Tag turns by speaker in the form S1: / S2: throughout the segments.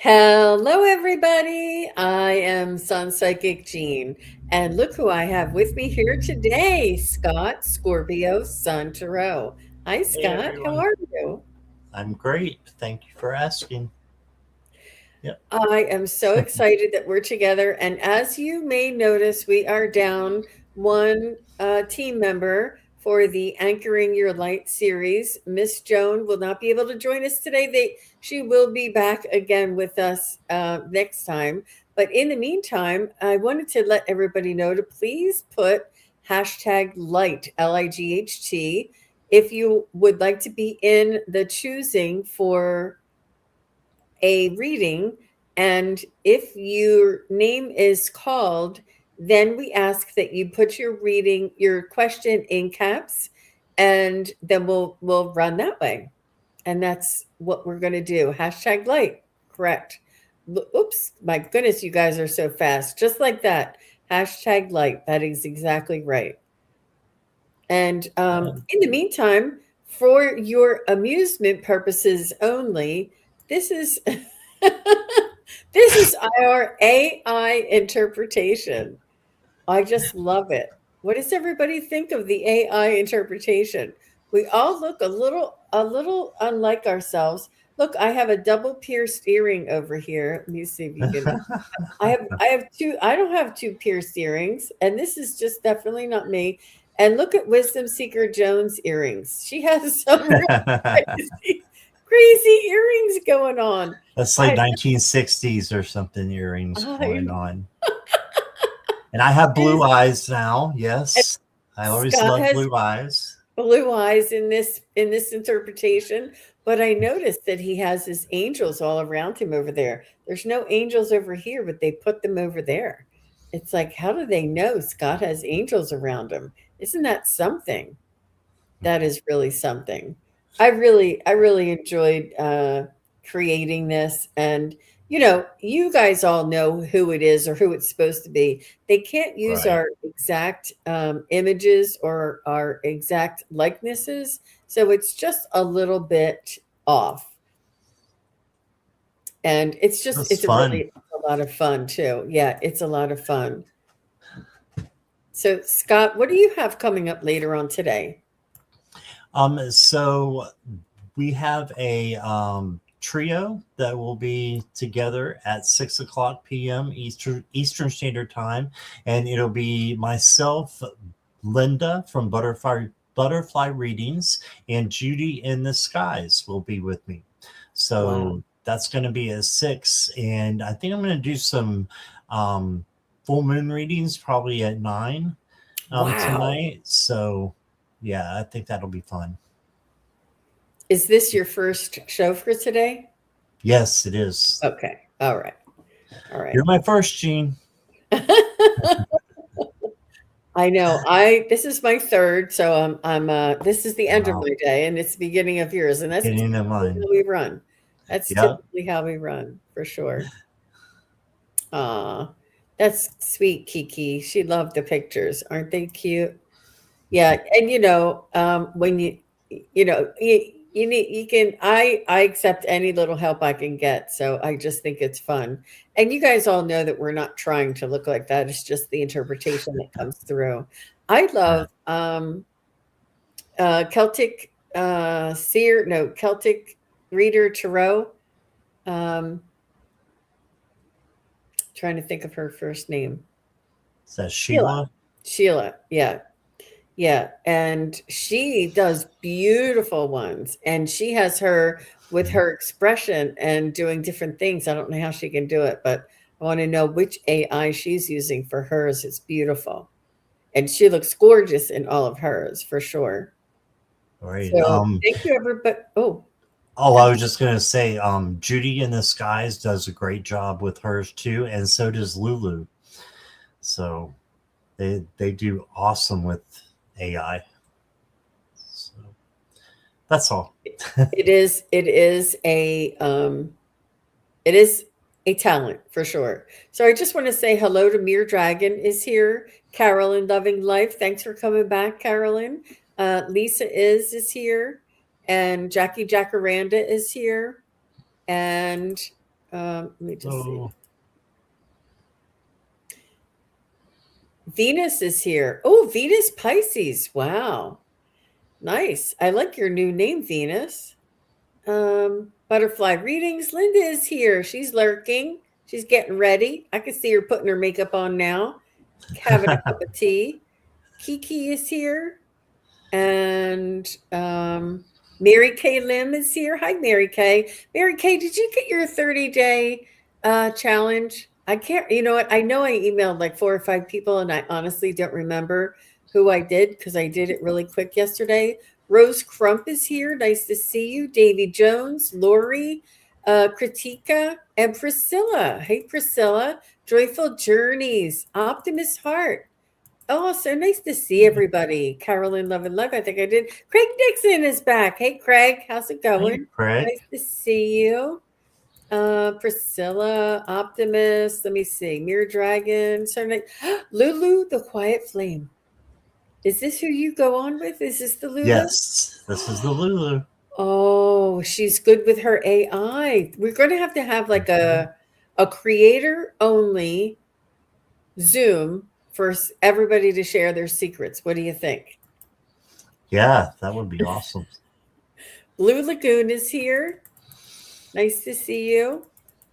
S1: Hello, everybody. I am Sun Psychic Jean, and look who I have with me here today, Scott Scorpio Sun Tarot. Hi,
S2: Hey
S1: Scott. How
S2: everyone,
S1: are you?
S2: I'm great. Thank you for asking. Yep.
S1: I am so excited that we're together. And as you may notice, we are down one team member for the Anchoring Your Light series. Miss Joan will not be able to join us today. She will be back again with us next time. But in the meantime, I wanted to let everybody know to please put hashtag light, LIGHT, if you would like to be in the choosing for a reading, and if your name is called, then we ask that you put your question in caps, and then we'll run that way. And that's what we're going to do. Hashtag light. Correct. Oops, my goodness, you guys are so fast. Just like that. Hashtag light. That is exactly right. And
S2: Um,
S1: in the meantime, for your amusement purposes only, this is this is our AI interpretation. I just love it. What does everybody think of the AI interpretation? We all look a little unlike ourselves. Look, I have a double pierced earring over here. Let me see if you can. I have two. I don't have two pierced earrings, and this is just definitely not me. And look at Wisdom Seeker Jones earrings. She has some really crazy, crazy earrings going on.
S2: That's like
S1: I,
S2: 1960s or something earrings going
S1: I
S2: on. And I have blue
S1: and
S2: eyes now. Yes. I always
S1: Scott
S2: loved
S1: has
S2: blue eyes.
S1: blue eyes in this interpretation, but I noticed that he has his angels all around him over there. There's no angels over here, but they put them over there. It's like, how do they know Scott has angels around him? Isn't that something? That is really something. I really enjoyed creating this, and you guys all know who it is or who it's supposed to be. They can't use
S2: Right.
S1: our exact images or our exact likenesses, so it's just a little bit off. And it's just
S2: That's
S1: it's a
S2: fun.
S1: really a lot of fun too. Yeah, it's a lot of fun. So Scott, what do you have coming up later on today?
S2: So we have a trio that will be together at 6 o'clock p.m. Eastern Standard Time, and it'll be myself, Linda from Butterfly Readings, and Judy in the Skies will be with me.
S1: Wow.
S2: So that's going to be at 6, and I think I'm going to do some um, full moon readings probably at 9
S1: Wow.
S2: tonight. So yeah, I think that'll be fun.
S1: Is this your first show for today?
S2: Yes, it is.
S1: Okay. All right. All right.
S2: You're my first, Gene.
S1: I know. I This is my third, so I'm this is the end of
S2: Wow.
S1: my day and it's the beginning of yours, and that's
S2: Getting in
S1: typically
S2: line.
S1: how we run. That's
S2: Yep.
S1: typically how we run, for sure. Aw, that's sweet, Kiki. She loved the pictures. Aren't they cute? Yeah, and when you can I accept any little help I can get, so I just think it's fun. And you guys all know that we're not trying to look like that. It's just the interpretation that comes through. I
S2: Yeah.
S1: love Celtic seer, no, Celtic reader tarot. Um Trying to think of her first name.
S2: Is that
S1: Sheila.
S2: Sheila?
S1: Sheila, yeah. Yeah, and she does beautiful ones, and she has her with
S2: Mhm.
S1: her expression and doing different things. I don't know how she can do it, but I want to know which AI she's using for hers. It's beautiful. And she looks gorgeous in all of hers, for sure.
S2: All right.
S1: So thank you, everybody. Oh,
S2: Oh,
S1: go
S2: I
S1: ahead.
S2: was just gonna say, Judy in the Skies does a great job with hers too, and so does Lulu. So they do awesome with AI. So that's all.
S1: It is a talent for sure. So I just want to say hello to Mere Dragon is here. Carolyn Loving Life. Thanks for coming back, Carolyn. Lisa is here. And Jackie Jacaranda is here. And Let me just see.
S2: Oh,
S1: Venus is here. Oh, Venus Pisces. Wow. Nice. I like your new name, Venus. Butterfly readings. Linda is here. She's lurking. She's getting ready. I can see her putting her makeup on now, having a cup of tea. Kiki is here. And Mary Kay Lim is here. Hi, Mary Kay. Mary Kay, did you get your 30-day challenge? I can't, you know what? I know I emailed like 4 or 5 people, and I honestly don't remember who I did because I did it really quick yesterday. Rose Crump is here. Nice to see you. Davy Jones, Lori, Kritika, and Priscilla. Hey, Priscilla. Joyful Journeys, Optimist Heart. Oh, so nice to see everybody. Carolyn Love and Love. I think I did. Craig Dixon is back. Hey, Craig. How's it
S2: hey,
S1: going?
S2: Craig.
S1: Nice to see you. Priscilla, Optimist. Let me see. Mirror Dragon. So nice. Lulu, the Quiet Flame. Is this who you go on with? Is this the Lulu?
S2: Yes, this is the Lulu.
S1: Oh, she's good with her AI. We're going to have like a creator only Zoom for everybody to share their secrets. What do you think?
S2: Yeah, that would be awesome.
S1: Blue Lagoon is here. Nice to see you.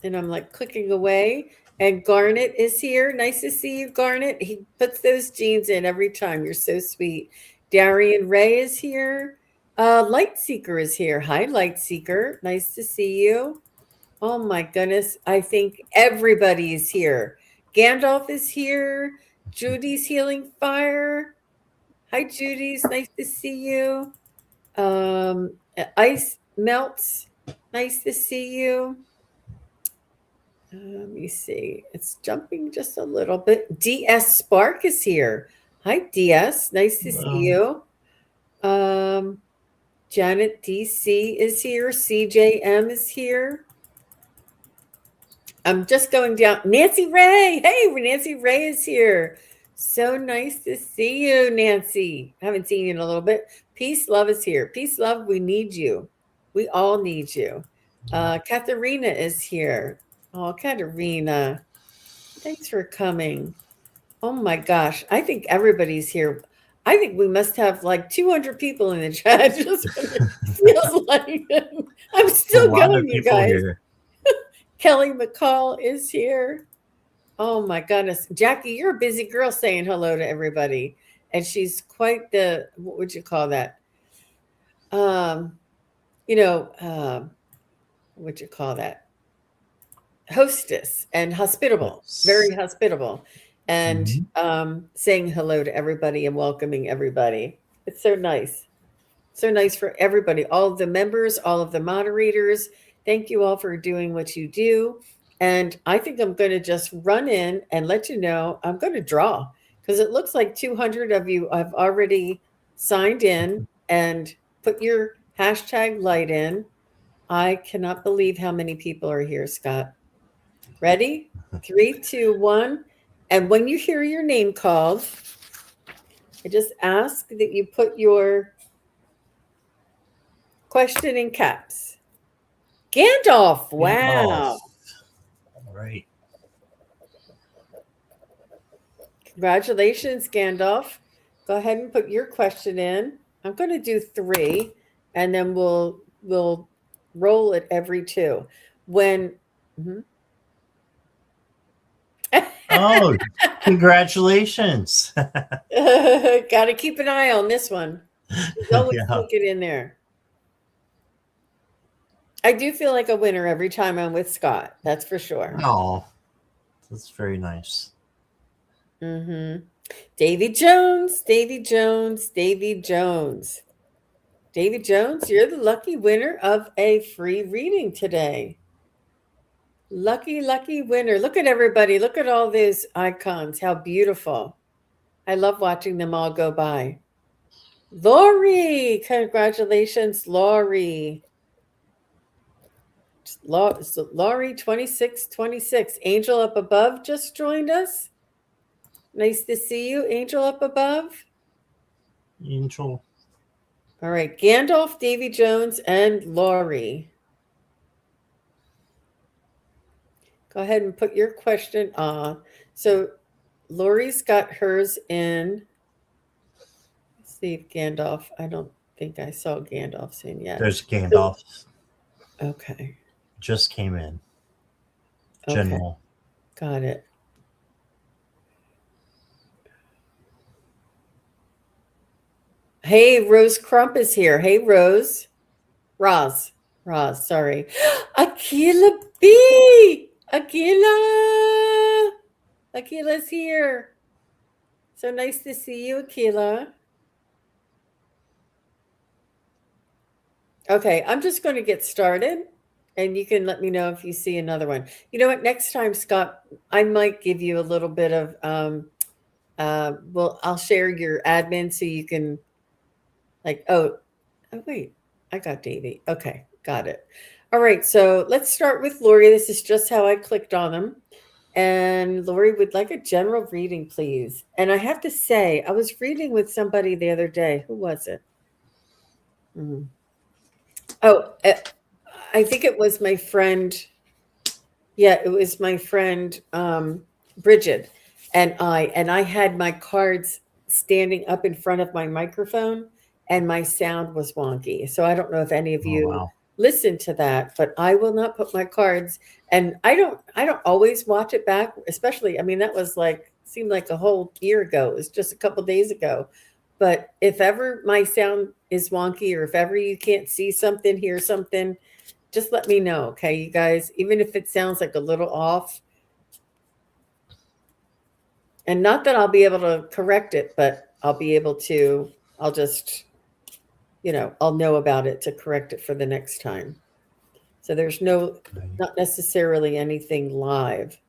S1: And I'm like clicking away. And Garnet is here. Nice to see you, Garnet. He puts those jeans in every time. You're so sweet. Darian Ray is here. Light Seeker is here. Hi, Light Seeker. Nice to see you. Oh my goodness. I think everybody is here. Gandalf is here. Judy's Healing Fire. Hi, Judy's. Nice to see you. Ice Melts. Nice to see you. Let me see. It's jumping just a little bit. DS Spark is here. Hi, DS. Nice to see you. Janet DC is here. CJM is here. I'm just going down. Nancy Ray. Hey, Nancy Ray is here. So nice to see you, Nancy. I haven't seen you in a little bit. Peace, love is here. Peace, love, we need you. We all need you. Katharina is here. Oh, Katarina, thanks for coming. Oh my gosh, I think everybody's here. I think we must have like 200 people in the chat. Just it feels like I'm still going, you guys. Here. Kelly McCall is here. Oh my goodness, Jackie, you're a busy girl saying hello to everybody, and she's quite the, what would you call that? What you call that? Hostess and hospitable, yes. Very hospitable, and saying hello to everybody and welcoming everybody. It's so nice. So nice for everybody, all of the members, all of the moderators. Thank you all for doing what you do. And I think I'm going to just run in and let you know I'm going to draw, because it looks like 200 of you have already signed in and put your hashtag light in. I cannot believe how many people are here, Scott. Ready? 3, 2, 1. And when you hear your name called, I just ask that you put your question in caps. Gandalf. Wow.
S2: All right.
S1: Congratulations, Gandalf. Go ahead and put your question in. I'm going to do 3, and then we'll roll it every 2. When
S2: Oh, congratulations.
S1: Got to keep an eye on this one. Don't stick it in there. I do feel like a winner every time I'm with Scott. That's for sure.
S2: Oh, that's very nice.
S1: Davy Jones, Davy Jones, Davy Jones. Davy Jones, you're the lucky winner of a free reading today. Lucky, lucky winner. Look at everybody. Look at all these icons. How beautiful. I love watching them all go by. Lori, congratulations, Lori. Lori 2626. Angel up above just joined us. Nice to see you, Angel up above.
S2: Angel.
S1: All right, Gandalf, Davy Jones, and Lori. Go ahead and put your question. So Lori's got hers in. Let's see if Gandalf. I don't think I saw Gandalf's in yet.
S2: There's Gandalf.
S1: Okay.
S2: Just came in.
S1: Okay.
S2: General.
S1: Got it. Hey, Rose Crump is here. Hey, Rose. Roz. Roz, sorry. Akila B. Akila. Akila's here. So nice to see you, Akila. Okay, I'm just going to get started and you can let me know if you see another one. You know what? Next time, Scott, I might give you a little bit of, well, I'll share your admin so you can, like, oh, wait, I got Davey. Okay, got it. All right, so let's start with Lori. This is just how I clicked on them. And Lori would like a general reading, please. And I have to say, I was reading with somebody the other day. Who was it? Mhm. Oh, I think it was my friend. Yeah, it was my friend Bridget and I had my cards standing up in front of my microphone and my sound was wonky. So I don't know if any of
S2: Oh,
S1: you
S2: wow.
S1: listen to that, but I will not put my cards and I don't always watch it back, especially I mean that was like seemed like a whole year ago. It was just a couple days ago. But if ever my sound is wonky or if ever you can't see something, hear something, just let me know, okay, you guys, even if it sounds like a little off. And not that I'll be able to correct it, but I'll just, I'll know about it to correct it for the next time. So there's not necessarily anything live.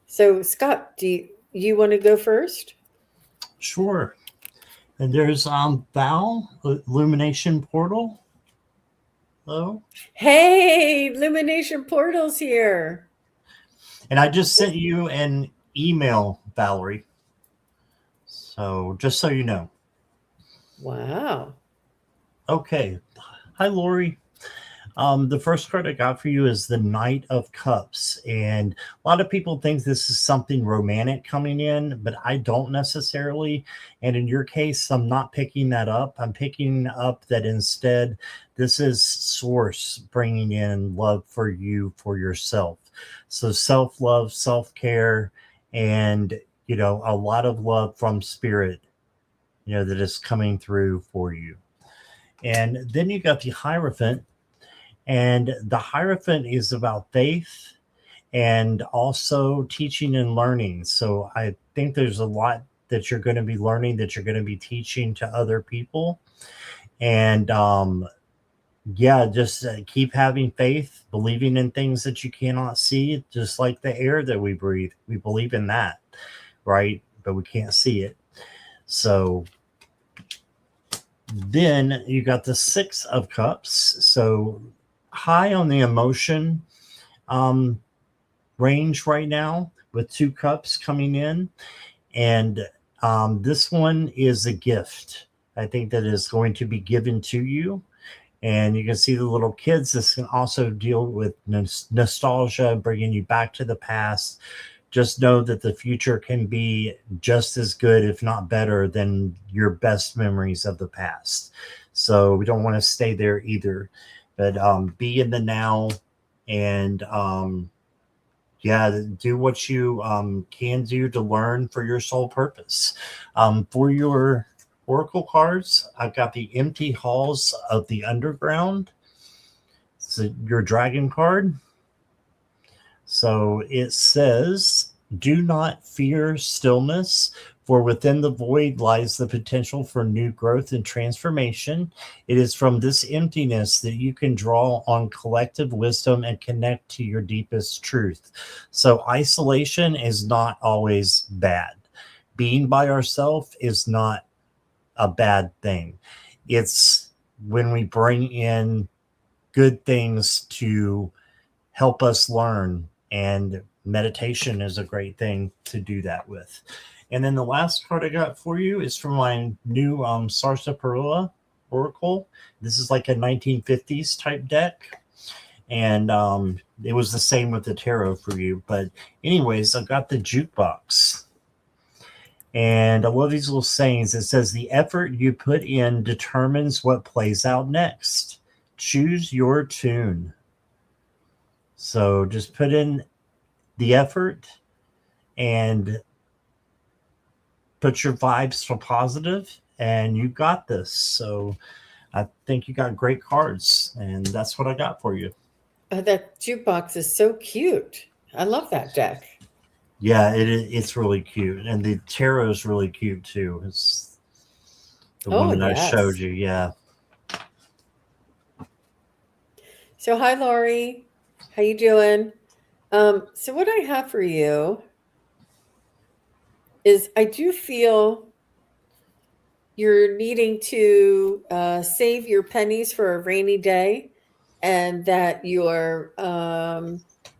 S1: So Scott, do you want to go first?
S2: Sure. And there's Val, Illumination Portal. Hello.
S1: Hey, Illumination Portal's here.
S2: And I just sent you an email, Valerie. So just so you know.
S1: Wow.
S2: Okay. Hi, Lori. The first card I got for you is the Knight of Cups. And a lot of people think this is something romantic coming in, but I don't necessarily. And in your case, I'm not picking that up. I'm picking up that instead, this is Source bringing in love for you, for yourself. So self love, self care, and, a lot of love from Spirit, that is coming through for you. And then you got the Hierophant, and the Hierophant is about faith and also teaching and learning. So I think there's a lot that you're going to be learning, that you're going to be teaching to other people. And yeah, just keep having faith, believing in things that you cannot see, just like the air that we breathe. We believe in that, right? But we can't see it. So then you got the Six of Cups. So high on the emotion um, range right now with two cups coming in. And this one is a gift. I think that is going to be given to you. And you can see the little kids. This can also deal with nostalgia, bringing you back to the past. Just know that the future can be just as good, if not better, than your best memories of the past. So we don't want to stay there either. But be in the now and yeah, do what you can do to learn for your soul purpose. For your oracle cards, I've got the Empty Halls of the Underground. So your dragon card. So it says, do not fear stillness, for within the void lies the potential for new growth and transformation. It is from this emptiness that you can draw on collective wisdom and connect to your deepest truth. So isolation is not always bad. Being by ourselves is not a bad thing. It's when we bring in good things to help us learn, and meditation is a great thing to do that with. And then the last card I got for you is from my new Sarsaparilla Oracle. This is like a 1950s type deck. and it was the same with the tarot for you. But anyways, I got the jukebox, and I love these little sayings. It says, "The effort you put in determines what plays out next. Choose your tune." So just put in the effort and put your vibes for positive, and you got this. So I think you got great cards, and that's what I got for you.
S1: That jukebox is so cute. I love that deck.
S2: Yeah, it's really cute, and the tarot is really cute too. It's the one
S1: Oh,
S2: that I showed
S1: yes.
S2: you. Yeah,
S1: So, hi, Lori. How you doing? So what I have for you is I do feel you're needing to save your pennies for a rainy day, and that you're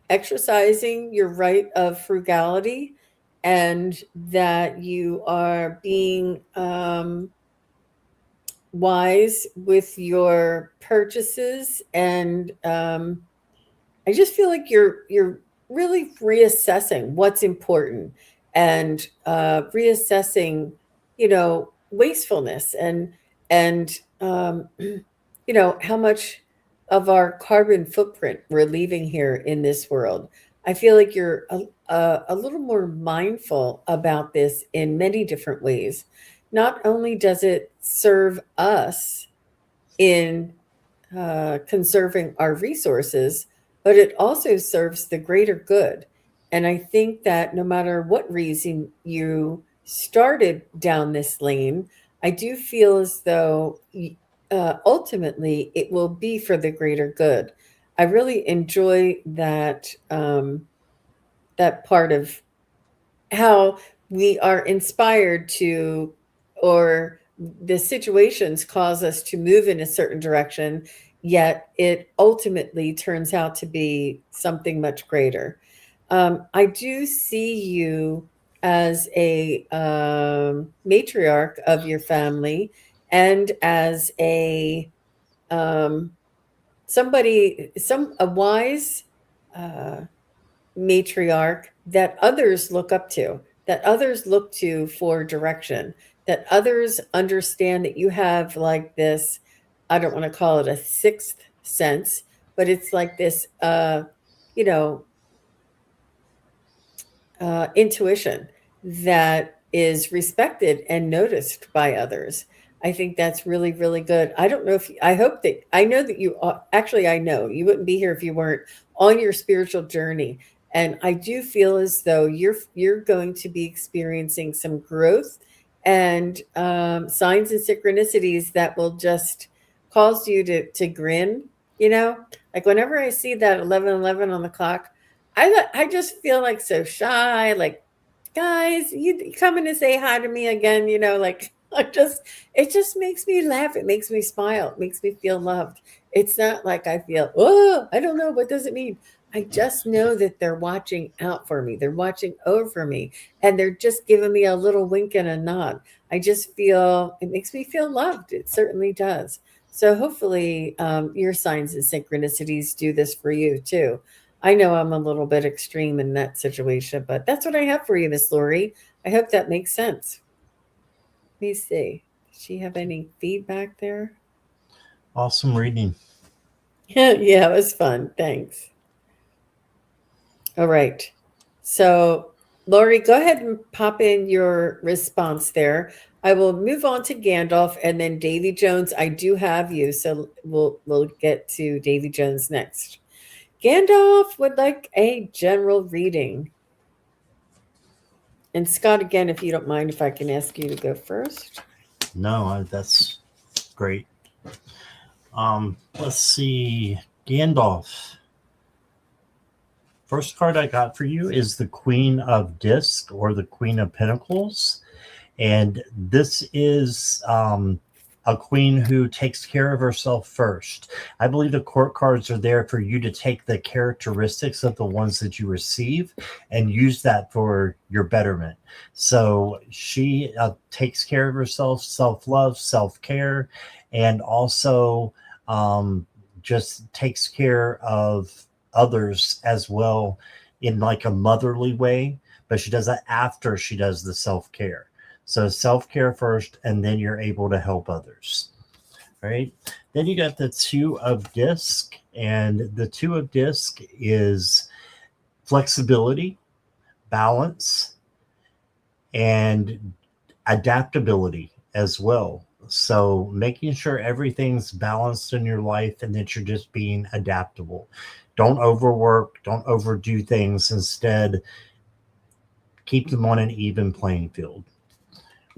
S1: exercising your right of frugality, and that you are being wise with your purchases, and I just feel like you're really reassessing what's important, and reassessing, wastefulness, and how much of our carbon footprint we're leaving here in this world. I feel like you're a little more mindful about this in many different ways. Not only does it serve us in conserving our resources, but it also serves the greater good. And I think that no matter what reason you started down this lane, I do feel as though ultimately it will be for the greater good. I really enjoy that part of how we are inspired to, or the situations cause us to move in a certain direction, yet it ultimately turns out to be something much greater. I do see you as a matriarch of your family, and as um, a wise uh, matriarch that others look up to, that others look to for direction, that others understand that you have like this, I don't want to call it a sixth sense, but it's like this, you know, intuition that is respected and noticed by others. I think that's really, really good. I don't know if I hope that I know that you actually, I know you wouldn't be here if you weren't on your spiritual journey. And I do feel as though you're going to be experiencing some growth, and signs and synchronicities that will just cause you to grin. You know, like whenever I see that 11:11 on the clock, I just feel like so shy, like, guys, you coming to say hi to me again, like I just it just makes me laugh. It makes me smile. It makes me feel loved. It's not like I feel, oh, I don't know, what does it mean? I just know that they're watching out for me. They're watching over me, and they're just giving me a little wink and a nod. I just feel it makes me feel loved. It certainly does. So hopefully, your signs and synchronicities do this for you too. I know I'm a little bit extreme in that situation, but that's what I have for you, Miss Lori. I hope that makes sense. Let me see. Does she have any feedback there?
S2: awesome reading.
S1: Yeah, it was fun. Thanks. All right. So, Lori, go ahead and pop in your response there. I will move on to Gandalf, and then Davy Jones. I do have you, so we'll get to Davy Jones next. Gandalf would like a general reading. And Scott, again, if you don't mind, if I can ask you to go first.
S2: No, that's great. Let's see, Gandalf. First card I got for you is the Queen of Disc, or the Queen of Pentacles. And this is a queen who takes care of herself first. I believe the court cards are there for you to take the characteristics of the ones that you receive and use that for your betterment. So she takes care of herself, self-love, self-care, and also just takes care of others as well in like a motherly way, but she does that after she does the self care. So self care first, and then you're able to help others. Right. Then you got the two of disc, and the two of disc is flexibility, balance, and adaptability as well. So making sure everything's balanced in your life and that you're just being adaptable. Don't overwork, don't overdo things. Instead, keep them on an even playing field.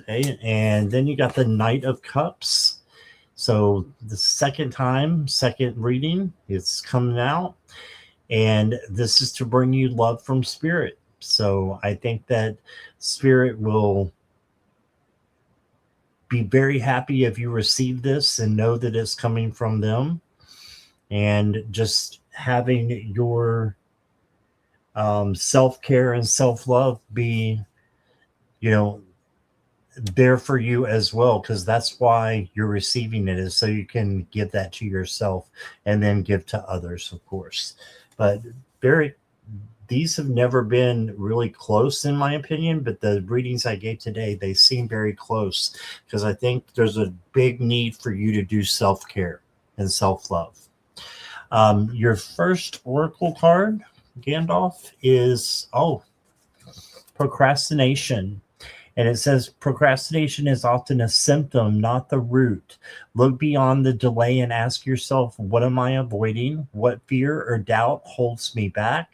S2: Okay. And then you got the Knight of Cups. So the second time, second reading, it's coming out. And this is to bring you love from spirit. So I think that spirit will be very happy if you receive this and know that it's coming from them. And just having your self care and self love be, you know, there for you as well, because that's why you're receiving it, is so you can give that to yourself and then give to others, of course. But very, these have never been really close in my opinion, but the readings I gave today, they seem very close, because I think there's a big need for you to do self-care and self-love. Your first oracle card, Gandalf, is procrastination. And it says procrastination is often a symptom, not the root. Look beyond the delay and ask yourself, what am I avoiding? What fear or doubt holds me back?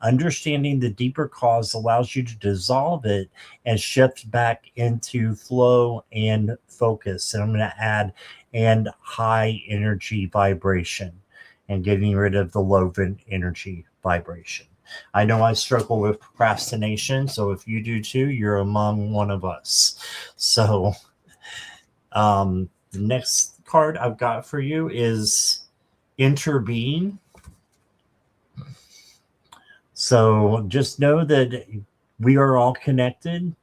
S2: Understanding the deeper cause allows you to dissolve it and shift back into flow and focus. And I'm going to add, and high energy vibration, and getting rid of the low energy vibration. I know I struggle with procrastination, so if you do too, you're among one of us. So, the next card I've got for you is Interbeing. So just know that we are all connected,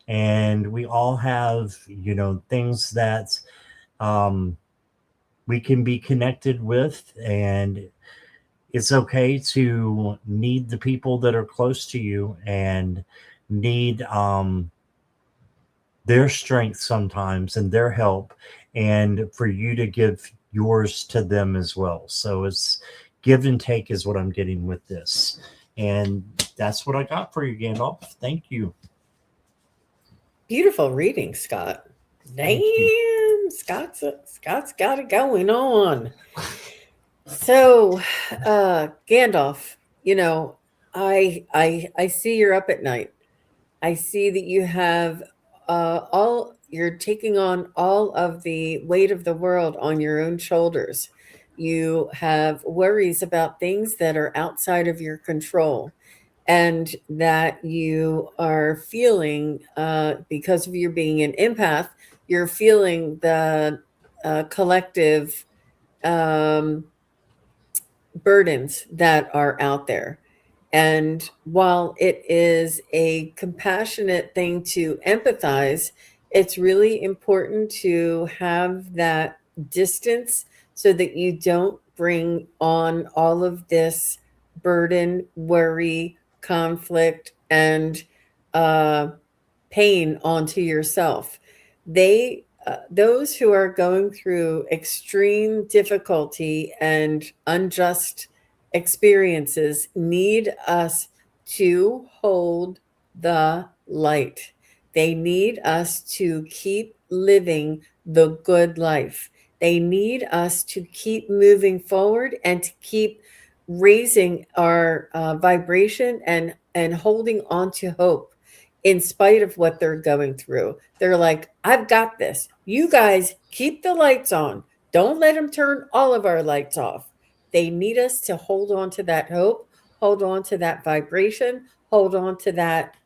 S2: and we all have, things that we can be connected with, and it's okay to need the people that are close to you and need their strength sometimes and their help, and for you to give yours to them as well. So it's give and take is what I'm getting with this. And that's what I got for you, Gandalf. Thank you.
S1: Beautiful reading, Scott.
S2: Thank you.
S1: Damn, Scott's got it going on. So, Gandalf, I see you're up at night. I see that you have all you're taking on all of the weight of the world on your own shoulders. You have worries about things that are outside of your control, and that you are feeling, because of you being an empath, you're feeling the collective um, burdens that are out there. And while it is a compassionate thing to empathize, it's really important to have that distance so that you don't bring on all of this burden, worry, conflict, and uh, pain onto yourself. Those who are going through extreme difficulty and unjust experiences need us to hold the light. They need us to keep living the good life. They need us to keep moving forward and to keep raising our vibration and holding on to hope in spite of what they're going through. They're like, I've got this. You guys keep the lights on. Don't let them turn all of our lights off. They need us to hold on to that hope, hold on to that vibration, hold on to that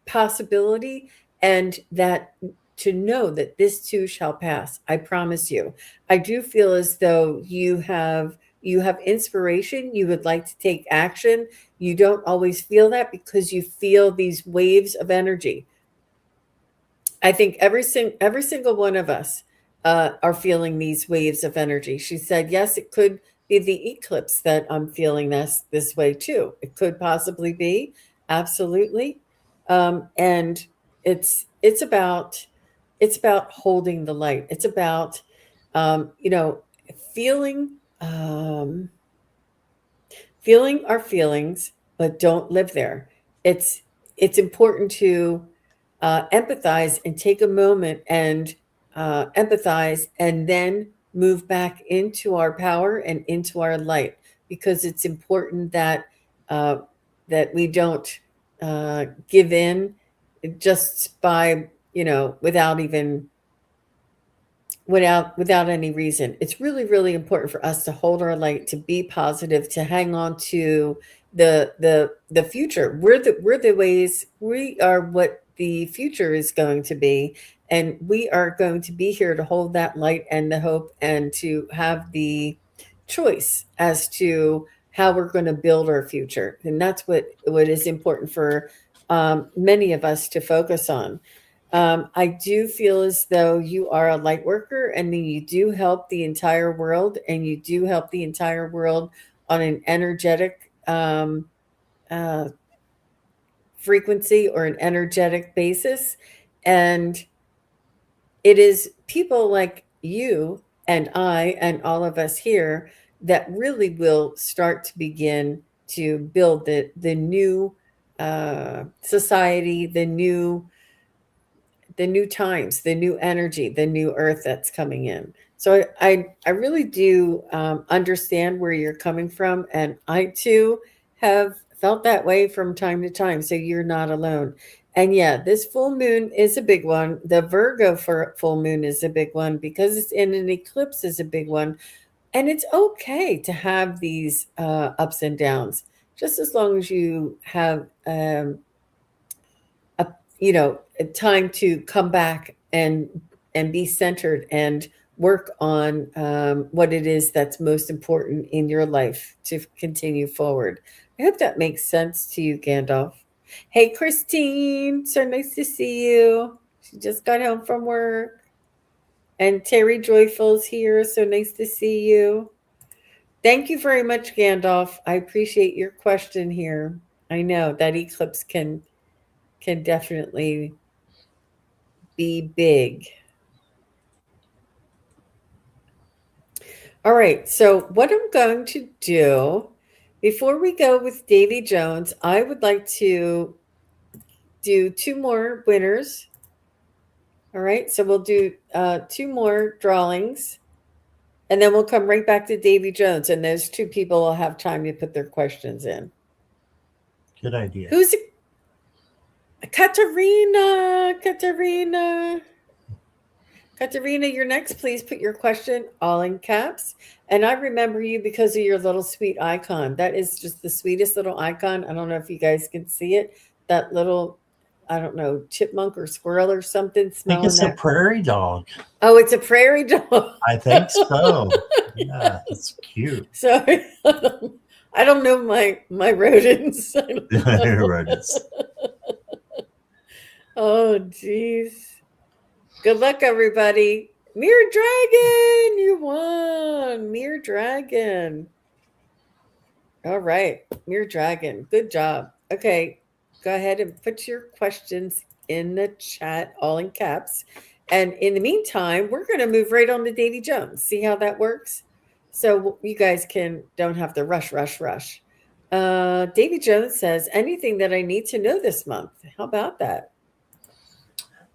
S1: possibility, and that to know that this too shall pass. I promise you. I do feel as though you have inspiration, you would like to take action. You don't always feel that because you feel these waves of energy. I think every single one of us are feeling these waves of energy. She said, yes, it could be the eclipse that I'm feeling this way too. It could possibly be, absolutely. And it's it's about holding the light. It's about you know, feeling um, feeling our feelings, but don't live there. It's it's important to empathize and take a moment and empathize and then move back into our power and into our light, because it's important uh, that we don't give in just by, without even without any reason. It's really, really important for us to hold our light, to be positive, to hang on to the future. We're the ways, we are what the future is going to be, and we are going to be here to hold that light and the hope, and to have the choice as to how we're going to build our future. And that's what is important for many of us to focus on. I do feel as though you are a light worker, and then you do help the entire world, and you do help the entire world on an energetic uh, frequency or an energetic basis. And it is people like you and I and all of us here that really will start to begin to build the new society, the new times, the new energy, the new earth that's coming in. So I really do understand where you're coming from, and I too have felt that way from time to time. So you're not alone. And yeah, this full moon is a big one. The Virgo for full moon is a big one because it's in an eclipse is a big one, and it's okay to have these ups and downs, just as long as you have a a time to come back and be centered and work on what it is that's most important in your life to continue forward. I hope that makes sense to you, Gandalf. Hey, Christine, so nice to see you. She just got home from work. And Terry Joyful's here, so nice to see you. Thank you very much, Gandalf. I appreciate your question here. I know that eclipse can definitely be big. All right. So, what I'm going to do before we go with Davy Jones, I would like to do two more winners. All right. So, we'll do two more drawings, and then we'll come right back to Davy Jones. And those two people will have time to put their questions in.
S2: Good idea.
S1: Who's Katerina? Katerina. Katerina, you're next. Please put your question all in caps. And I remember you because of your little sweet icon. That is just the sweetest little icon. I don't know if you guys can see it. That little, I don't know, chipmunk or squirrel or something
S2: I think
S1: smelling
S2: it's a
S1: that.
S2: prairie dog.
S1: Oh, it's a prairie dog.
S2: I think so. Yeah, it's cute.
S1: Sorry. I don't know my rodents. I don't know.
S2: Rodents.
S1: Oh, jeez. Good luck, everybody. Mirror Dragon, you won. Mirror Dragon. All right, Mirror Dragon. Good job. Okay, go ahead and put your questions in the chat, all in caps. And in the meantime, we're going to move right on to Davy Jones. See how that works? So you guys don't have to rush. Davy Jones says, anything that I need to know this month. How about that?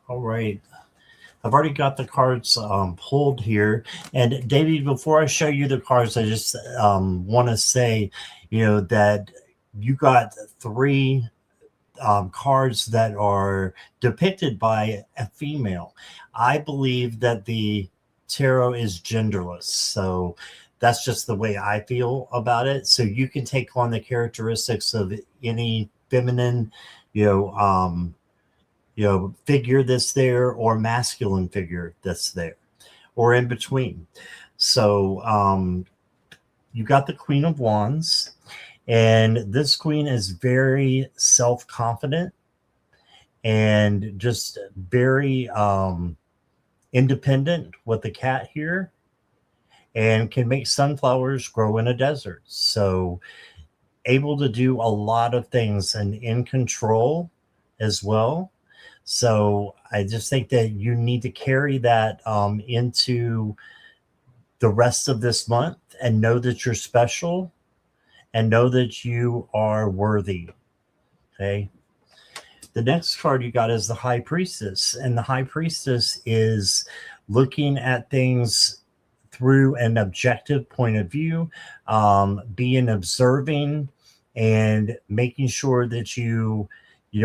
S2: All right. I've already got the cards pulled here. And Davey, before I show you the cards, I just want to say, that you got three cards that are depicted by a female. I believe that the tarot is genderless. So that's just the way I feel about it. So you can take on the characteristics of any feminine, figure that's there, or masculine figure that's there, or in between. So you got the Queen of Wands, and this queen is very self-confident and just very independent with the cat here, and can make sunflowers grow in a desert. So able to do a lot of things and in control as well. So I just think that you need to carry that into the rest of this month and know that you're special and know that you are worthy. Okay. The next card you got is the High Priestess, and the High Priestess is looking at things through an objective point of view, being observing and making sure that you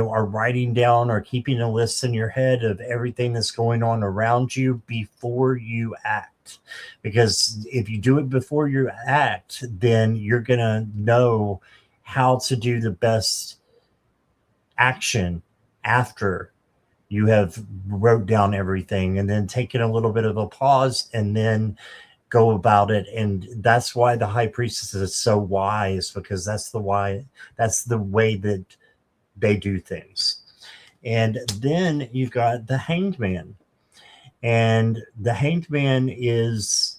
S2: are writing down or keeping a list in your head of everything that's going on around you before you act. Because if you do it before you act, then you're going to know how to do the best action after you have wrote down everything, and then taking a little bit of a pause and then go about it. And that's why the High Priestess is so wise, because that's the way that they do things. And then you've got the Hanged Man, and the Hanged Man is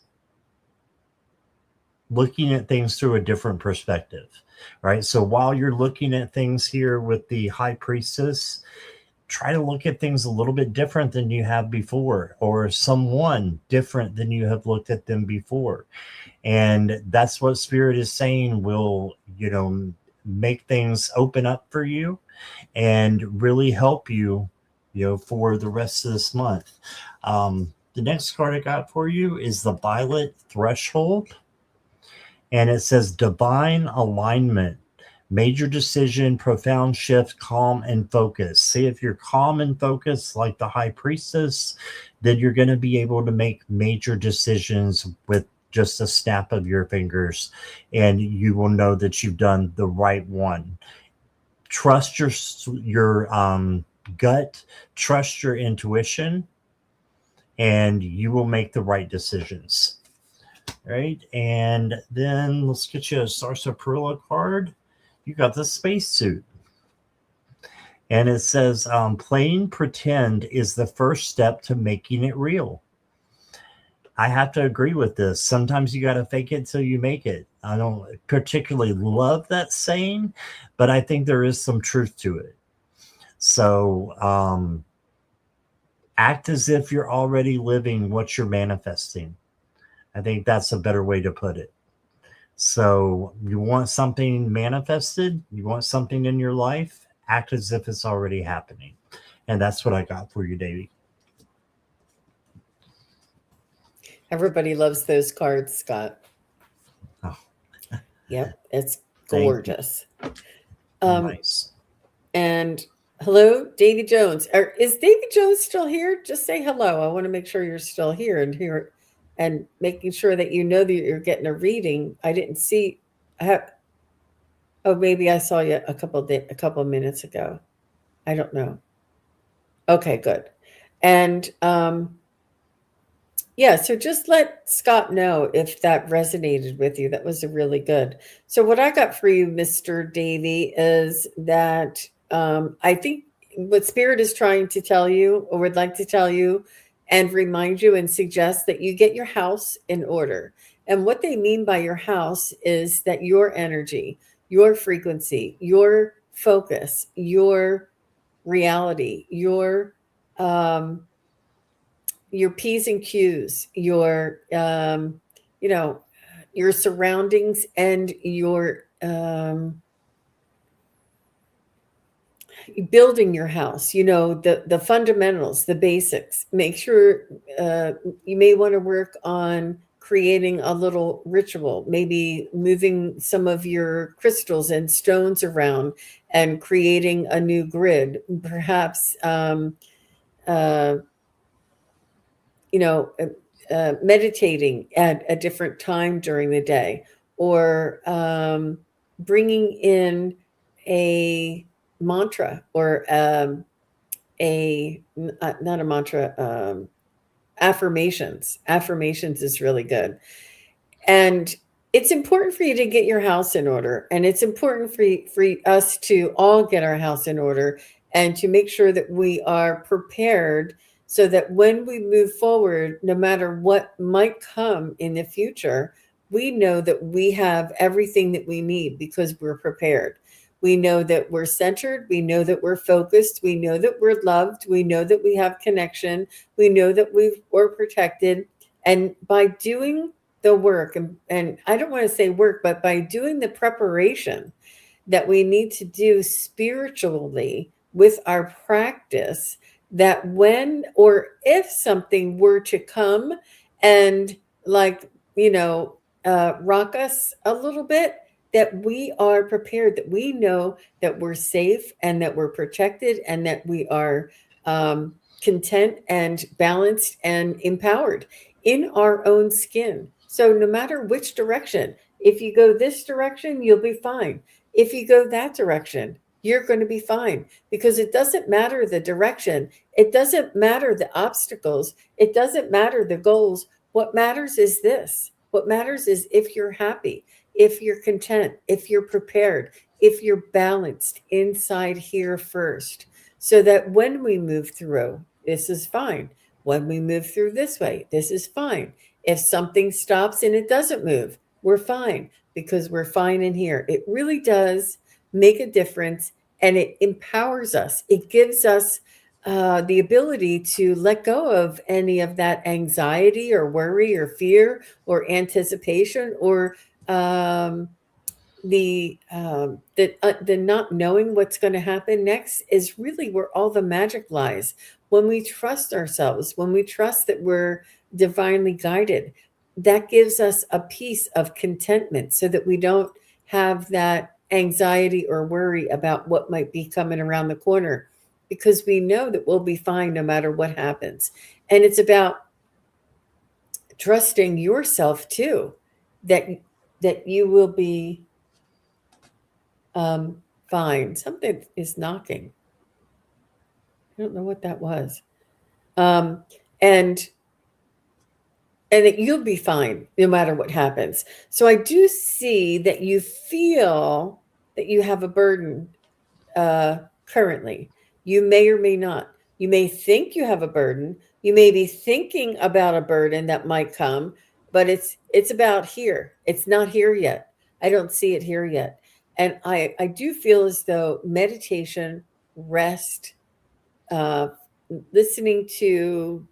S2: looking at things through a different perspective, right? So while you're looking at things here with the High Priestess, try to look at things a little bit different than you have before, or someone different than you have looked at them before. And that's what Spirit is saying will, make things open up for you and really help you, for the rest of this month. The next card I got for you is the Violet Threshold, and it says divine alignment, major decision, profound shift, calm and focus. See, if you're calm and focused like the High Priestess, then you're going to be able to make major decisions with just a snap of your fingers, and you will know that you've done the right one. Trust your gut, trust your intuition, and you will make the right decisions. Right, and then let's get you a Sarsaparilla card. You got the spacesuit. And it says, playing pretend is the first step to making it real. I have to agree with this. Sometimes you got to fake it till you make it. I don't particularly love that saying, but I think there is some truth to it. So act as if you're already living what you're manifesting. I think that's a better way to put it. So you want something manifested, you want something in your life, act as if it's already happening. And that's what I got for you, Davey.
S1: Everybody loves those cards, Scott.
S2: Oh.
S1: Yep, it's gorgeous.
S2: Nice.
S1: And hello, Davy Jones. Is Davy Jones still here? Just say hello. I want to make sure you're still here and making sure that you know that you're getting a reading. I didn't see. Oh, maybe I saw you a couple of minutes ago. I don't know. Okay, good. And yeah, so just let Scott know if that resonated with you. That was a really good. So what I got for you, Mr. Davy, is that I think what Spirit is trying to tell you, or would like to tell you, and remind you and suggest that you get your house in order. And what they mean by your house is that your energy, your frequency, your focus, your reality, your P's and Q's, your surroundings, and your building your house, the fundamentals, the basics. Make sure you may want to work on creating a little ritual, maybe moving some of your crystals and stones around and creating a new grid, perhaps meditating at a different time during the day, or bringing in a mantra, or not a mantra, affirmations is really good. And it's important for you to get your house in order, and it's important for us to all get our house in order and to make sure that we are prepared so that when we move forward, no matter what might come in the future, we know that we have everything that we need because we're prepared. We know that we're centered. We know that we're focused. We know that we're loved. We know that we have connection. We know that we're protected. And by doing the work, and I don't want to say work, but by doing the preparation that we need to do spiritually with our practice, that when or if something were to come and, like, you know, rock us a little bit, that we are prepared, that we know that we're safe and that we're protected and that we are content and balanced and empowered in our own skin. So no matter which direction, if you go this direction, you'll be fine. If you go that direction, you're going to be fine, because it doesn't matter the direction. It doesn't matter the obstacles. It doesn't matter the goals. What matters is this. What matters is if you're happy, if you're content, if you're prepared, if you're balanced inside here first, so that when we move through, this is fine. When we move through this way, this is fine. If something stops and it doesn't move, we're fine, because we're fine in here. It really does make a difference, and it empowers us. It gives us the ability to let go of any of that anxiety or worry or fear or anticipation or um, the not knowing what's going to happen next is really where all the magic lies. When we trust ourselves, when we trust that we're divinely guided, that gives us a piece of contentment, so that we don't have that anxiety or worry about what might be coming around the corner, because we know that we'll be fine no matter what happens. And it's about trusting yourself too, that you will be fine. Something is knocking. I don't know what that was. Um, and that you'll be fine no matter what happens. So I do see that you feel that you have a burden currently. You may or may not. You may think you have a burden. You may be thinking about a burden that might come, but it's about here. It's not here yet. I don't see it here yet. And I do feel as though meditation, rest, uh, listening to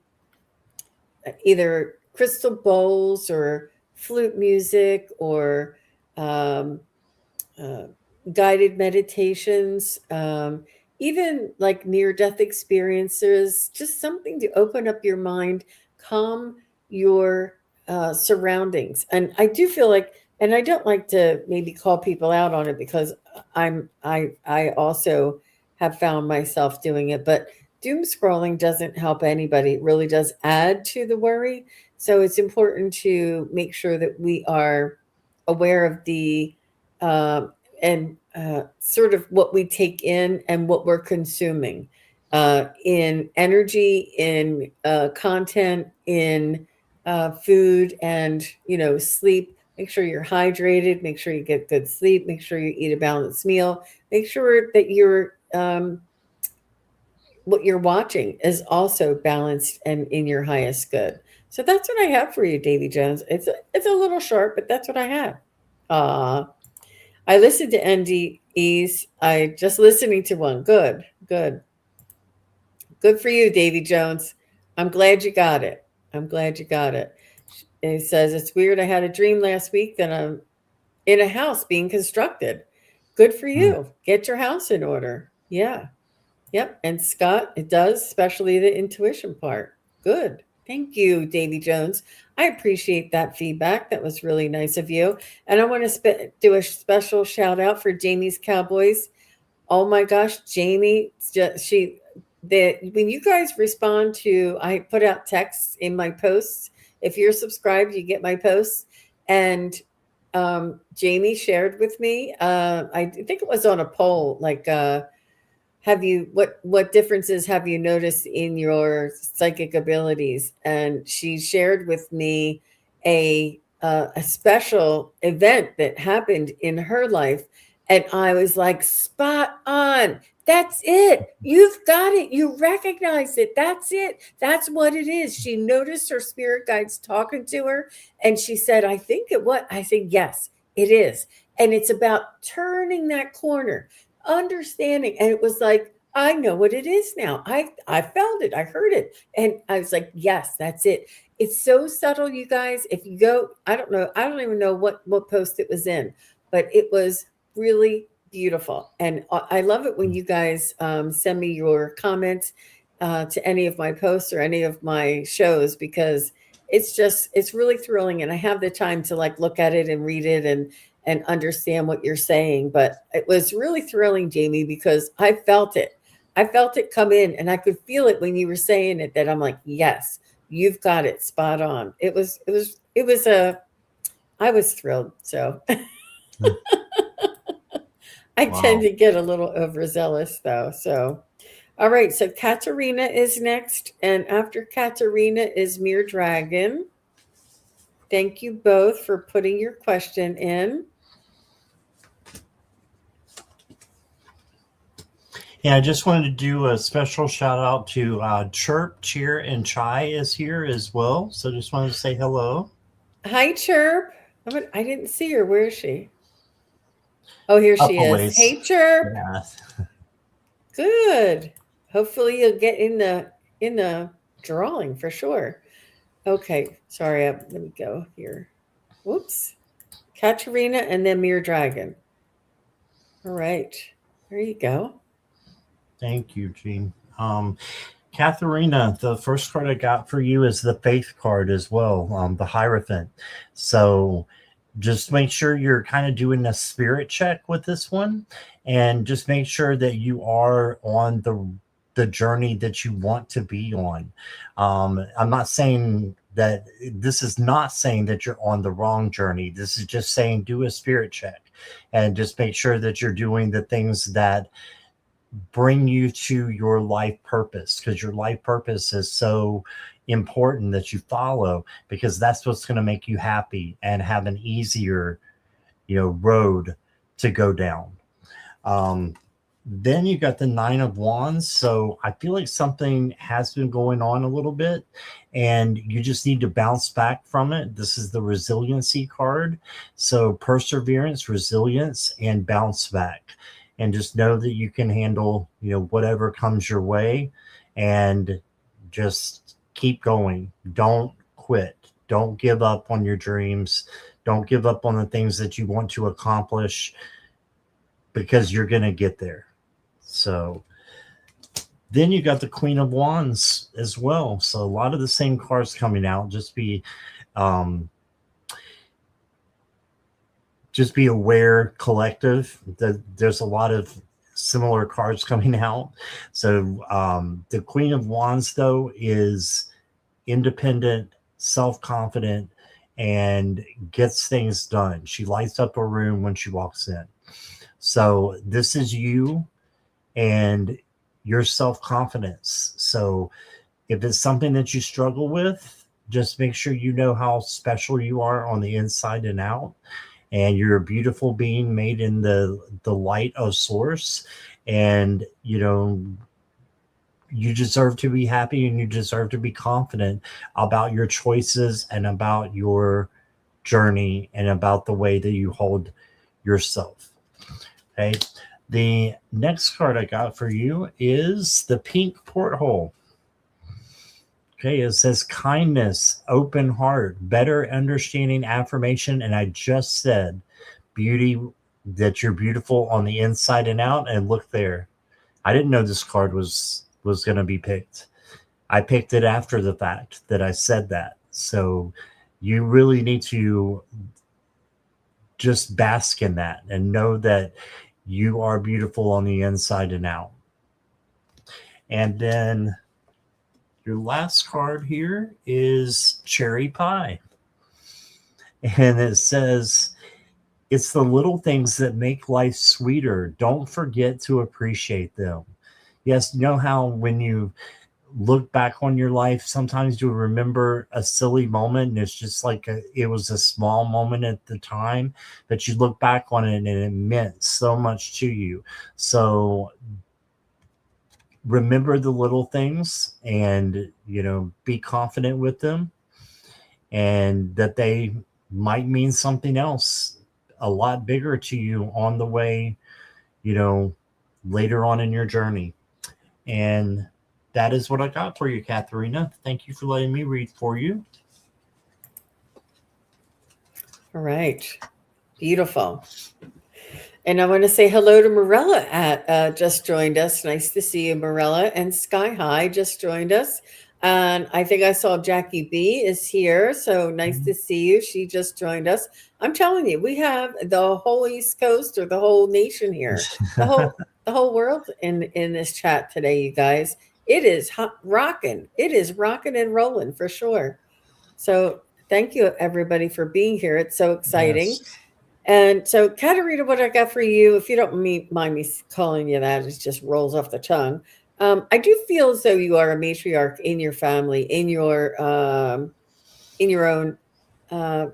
S1: either crystal bowls or flute music or um, uh, guided meditations, even like near death experiences, just something to open up your mind, calm your surroundings. And I do feel like, and I don't like to maybe call people out on it, because I also have found myself doing it, but doom scrolling doesn't help anybody. It really does add to the worry. So it's important to make sure that we are aware of the uh, and sort of what we take in and what we're consuming in energy, in content, in food, and sleep. Make sure you're hydrated. Make sure you get good sleep. Make sure you eat a balanced meal. Make sure that what you're watching is also balanced and in your highest good. So that's what I have for you, Davy Jones. It's a little short, but that's what I have. Uh, I listened to NDEs. I just listening to one. Good, good, good for you, Davy Jones. I'm glad you got it. I'm glad you got it. And he says, it's weird. I had a dream last week that I'm in a house being constructed. Good for
S2: Mm.
S1: you. Get your house in order. Yeah. Yep. And Scott, it does, especially the intuition part. Good. Thank you, Davy Jones. I appreciate that feedback. That was really nice of you. And I want to do a special shout out for Jamie's Cowboys. Oh my gosh, Jamie, when you guys respond to, I put out texts in my posts. If you're subscribed, you get my posts. And Jamie shared with me, I think it was on a poll, like, have you what differences have you noticed in your psychic abilities? And she shared with me a special event that happened in her life, And I was like, spot on. That's it. You've got it. You recognize it. That's it. That's what it is. She noticed her spirit guides talking to her. And she said, I think it what? I said, yes, it is. And it's about turning that corner, understanding. And it was like, I know what it is now. I felt it. I heard it. And I was like, yes, that's it. It's so subtle, you guys. If you go, I don't know, I don't even know what post it was in, but it was really beautiful. And I love it when you guys send me your comments to any of my posts or any of my shows, because it's really thrilling. And I have the time to like look at it and read it and understand what you're saying. But it was really thrilling, Jamie, because I felt it. I felt it come in, and I could feel it when you were saying it, that I'm like, yes, you've got it spot on. I was thrilled. So I tend
S2: Wow.
S1: to get a little overzealous though. So, all right. So Katarina is next. And after Katarina is Mere Dragon. Thank you both for putting your question in.
S2: Yeah, I just wanted to do a special shout out to Chirp, Cheer, and Chai is here as well. So just wanted to say hello.
S1: Hi, Chirp. I didn't see her. Where is she? Oh, here
S2: Up
S1: she
S2: a
S1: is.
S2: ways.
S1: Hey, Chirp.
S2: Yeah.
S1: Good. Hopefully you'll get in the drawing for sure. Okay. Sorry. Let me go here. Whoops. Katarina and then Mere Dragon. All right. There you go.
S2: Thank you, Gene. Katharina, the first card I got for you is the Faith card as well, the Hierophant. So just make sure you're kind of doing a spirit check with this one, and just make sure that you are on the journey that you want to be on. I'm not saying that this is not saying that you're on the wrong journey. This is just saying do a spirit check and just make sure that you're doing the things that bring you to your life purpose, because your life purpose is so important that you follow, because that's what's going to make you happy and have an easier road to go down. Then you got the Nine of Wands. So I feel like something has been going on a little bit and you just need to bounce back from it. This is the resiliency card. So perseverance, resilience, and bounce back. And just know that you can handle, whatever comes your way, and just keep going. Don't quit. Don't give up on your dreams. Don't give up on the things that you want to accomplish, because you're going to get there. So then you got the Queen of Wands as well. So a lot of the same cards coming out. Just be aware, collective, that there's a lot of similar cards coming out. So the Queen of Wands, though, is independent, self-confident, and gets things done. She lights up a room when she walks in. So this is you and your self-confidence. So if it's something that you struggle with, just make sure you know how special you are on the inside and out. And you're a beautiful being made in the light of source. And, you deserve to be happy, and you deserve to be confident about your choices and about your journey and about the way that you hold yourself. Okay. The next card I got for you is the Pink Porthole. Okay, it says kindness, open heart, better understanding, affirmation, and I just said beauty, that you're beautiful on the inside and out. And look there, I didn't know this card was going to be picked. I picked it after the fact that I said that. So you really need to just bask in that and know that you are beautiful on the inside and out. And then your last card here is Cherry Pie. And it says, it's the little things that make life sweeter. Don't forget to appreciate them. Yes, you know how when you look back on your life, sometimes you remember a silly moment and it's just like it was a small moment at the time, but you look back on it and it meant so much to you. So remember the little things, and be confident with them, and that they might mean something else a lot bigger to you on the way, you know later on in your journey. And that is what I got for you, Katharina. Thank you for letting me read for you.
S1: All right. Beautiful. And I want to say hello to Morella at just joined us. Nice to see you, Morella. And Sky High just joined us. And I think I saw Jackie B is here. So nice to see you. She just joined us. I'm telling you, we have the whole East Coast or the whole nation here, the whole world in this chat today, you guys. It is rocking. It is rocking and rolling for sure. So thank you everybody for being here. It's so exciting.
S2: Yes.
S1: And so, Katerina, what I got for you, if you don't mind me calling you that, it just rolls off the tongue. I do feel as though you are a matriarch in your family, in your own uh,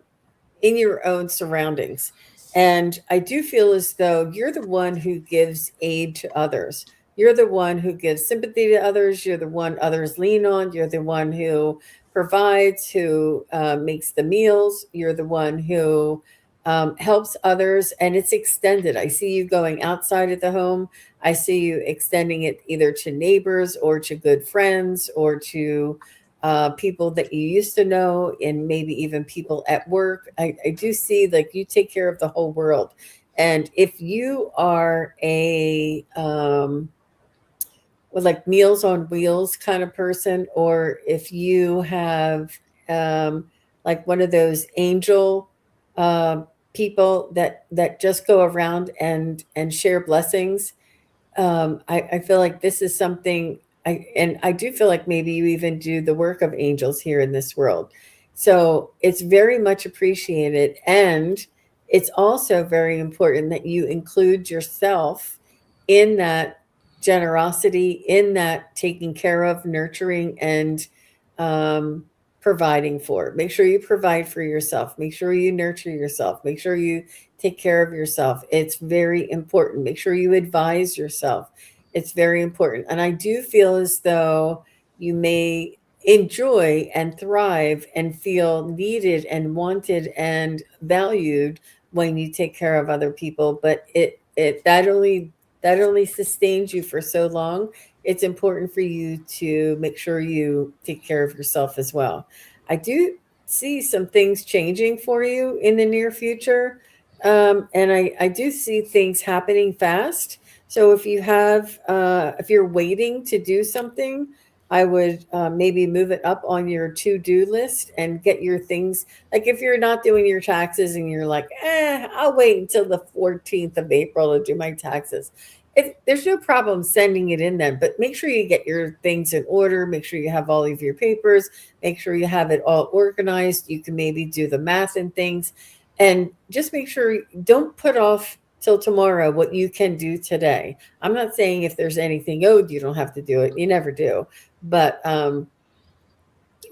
S1: in your own surroundings. And I do feel as though you're the one who gives aid to others. You're the one who gives sympathy to others. You're the one others lean on. You're the one who provides, who makes the meals. You're the one who helps others. And it's extended. I see you going outside of the home. I see you extending it either to neighbors or to good friends or to people that you used to know, and maybe even people at work. I do see like you take care of the whole world. And if you are a well, like Meals on Wheels kind of person, or if you have like one of those angel uh, people that just go around and share blessings, I feel like this is something and I do feel like maybe you even do the work of angels here in this world. So it's very much appreciated. And it's also very important that you include yourself in that generosity, in that taking care of, nurturing, and um, providing for. Make sure you provide for yourself. Make sure you nurture yourself. Make sure you take care of yourself. It's very important. Make sure you advise yourself. It's very important. And I do feel as though you may enjoy and thrive and feel needed and wanted and valued when you take care of other people, but it that only sustains you for so long. It's important for you to make sure you take care of yourself as well. I do see some things changing for you in the near future. And I do see things happening fast. So if you're waiting to do something, I would maybe move it up on your to-do list and get your things. Like if you're not doing your taxes and you're like, I'll wait until the 14th of April to do my taxes. There's no problem sending it in then, but make sure you get your things in order. Make sure you have all of your papers. Make sure you have it all organized. You can maybe do the math and things. And just make sure don't put off till tomorrow what you can do today. I'm not saying if there's anything owed, you don't have to do it. You never do. But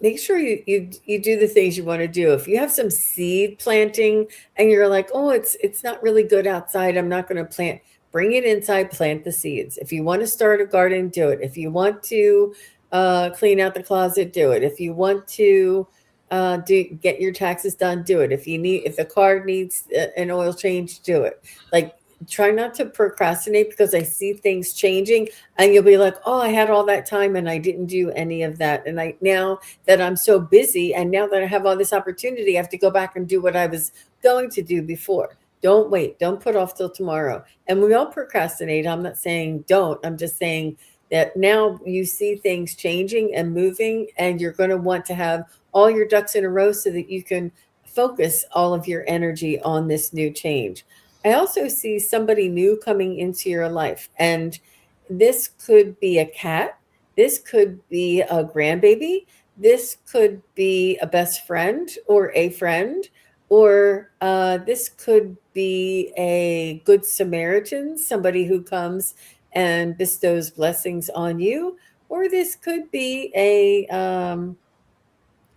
S1: make sure you do the things you want to do. If you have some seed planting and you're like, oh, it's not really good outside, I'm not going to plant. Bring it inside, plant the seeds. If you want to start a garden, do it. If you want to clean out the closet, do it. If you want to get your taxes done, do it. If the car needs an oil change, do it. Like, try not to procrastinate, because I see things changing and you'll be like, oh, I had all that time and I didn't do any of that. And now that I'm so busy and now that I have all this opportunity, I have to go back and do what I was going to do before. Don't wait. Don't put off till tomorrow. And we all procrastinate. I'm not saying don't. I'm just saying that now you see things changing and moving, and you're going to want to have all your ducks in a row so that you can focus all of your energy on this new change. I also see somebody new coming into your life, and this could be a cat. This could be a grandbaby. This could be a best friend or a friend, or this could be a good Samaritan, somebody who comes and bestows blessings on you. or this could be a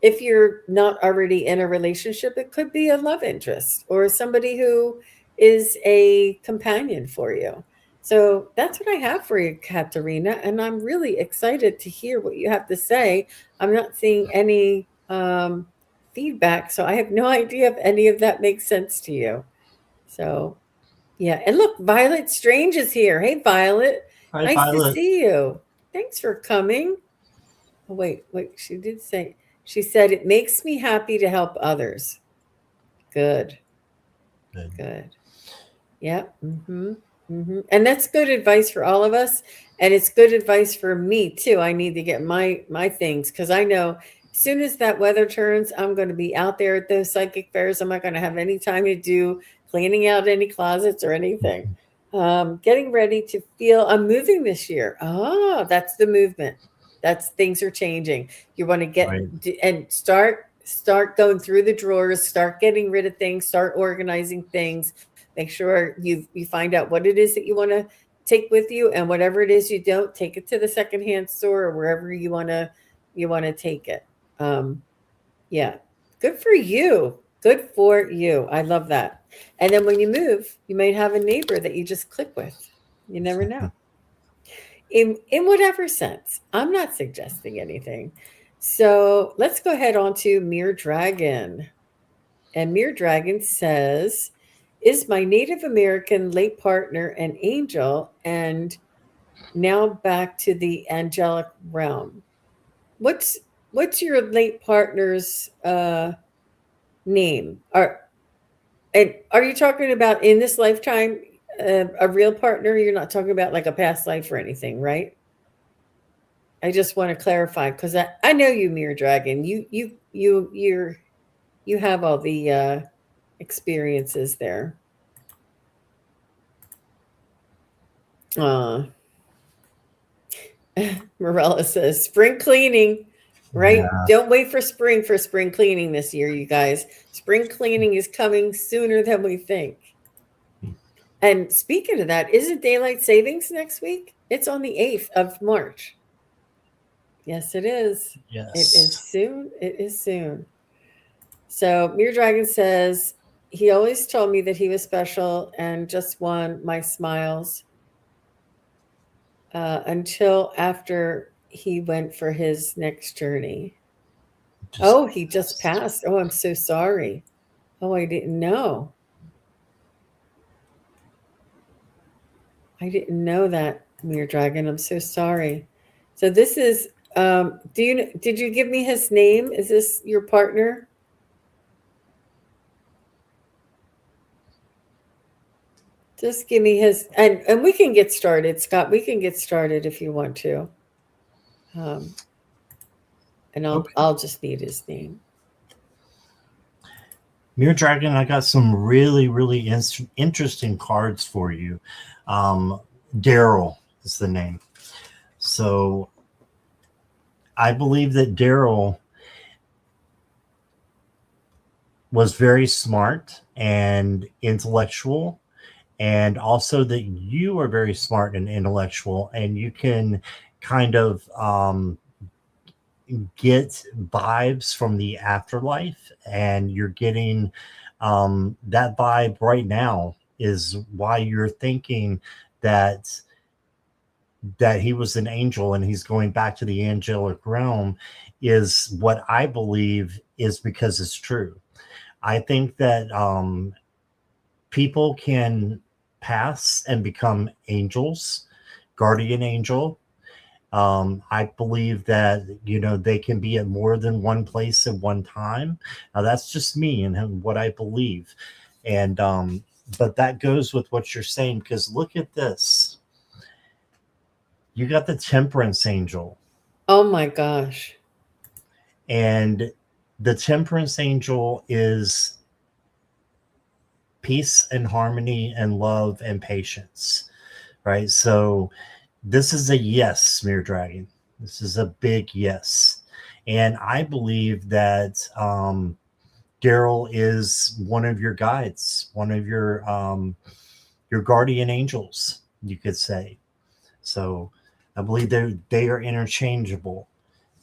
S1: if you're not already in a relationship, it could be a love interest or somebody who is a companion for you. So that's what I have for you, Katerina, and I'm really excited to hear what you have to say. I'm not seeing any feedback, so I have no idea if any of that makes sense to you. So, yeah. And look, Violet Strange is here. Hey, Violet.
S2: Hi,
S1: Nice to
S2: Violet.
S1: see you. Thanks for coming. Oh, wait. She did say, she said, it makes me happy to help others. Good,
S2: Good.
S1: good. Yeah. And that's good advice for all of us. And it's good advice for me too. I need to get my things because I know as soon as that weather turns, I'm going to be out there at those psychic fairs. I'm not going to have any time to do cleaning out any closets or anything. Getting ready to feel I'm moving this year. Oh, that's the movement. That's things are changing. You want to get
S2: Right.
S1: and start going through the drawers, start getting rid of things, start organizing things. Make sure you find out what it is that you want to take with you, and whatever it is you don't, take it to the secondhand store or wherever you want to take it. Um, yeah, good for you. Good for you. I love that. And then when you move, you might have a neighbor that you just click with. You never know. In whatever sense, I'm not suggesting anything. So let's go ahead on to Mere Dragon. And Mere Dragon says, is my Native American late partner an angel and now back to the angelic realm? What's what's your late partner's name? Are you talking about in this lifetime a real partner? You're not talking about like a past life or anything, right? I just want to clarify because I know you, Mere Dragon. You have all the experiences there. Uh, Morella says spring cleaning, right?
S2: Yeah.
S1: Don't wait for spring cleaning this year, you guys. Spring cleaning is coming sooner than we think. And speaking of that, isn't daylight savings next week? It's on the 8th of March. Yes, it is. It is
S2: Yes.
S1: soon. It is soon. So Mere Dragon says he always told me that he was special and just won my smiles until after he went for his next journey.
S2: Just
S1: Oh, he just passed. Oh, I'm so sorry. Oh, I didn't know. I didn't know that, Mere Dragon. I'm so sorry. So this is did you give me his name? Is this your partner? Just give me his and we can get started, Scott. We can get started if you want to. Um and
S2: Okay.
S1: I'll just need his name.
S2: Mirror Dragon, I got some really interesting cards for you. Um, Daryl is the name. So I believe that Daryl was very smart and intellectual, and also that you are very smart and intellectual, and you can kind of get vibes from the afterlife, and you're getting that vibe right now is why you're thinking that he was an angel and he's going back to the angelic realm is what I believe is because it's true. I think that people can pass and become angels, guardian angel. I believe that they can be at more than one place at one time. Now that's just me and what I believe, and but that goes with what you're saying because look at this. You got the temperance angel,
S1: Oh my gosh.
S2: and the temperance angel is peace and harmony and love and patience, right? So this is a yes, Smear Dragon. This is a big yes. And I believe that Daryl is one of your guides, one of your guardian angels, you could say. So I believe they are interchangeable.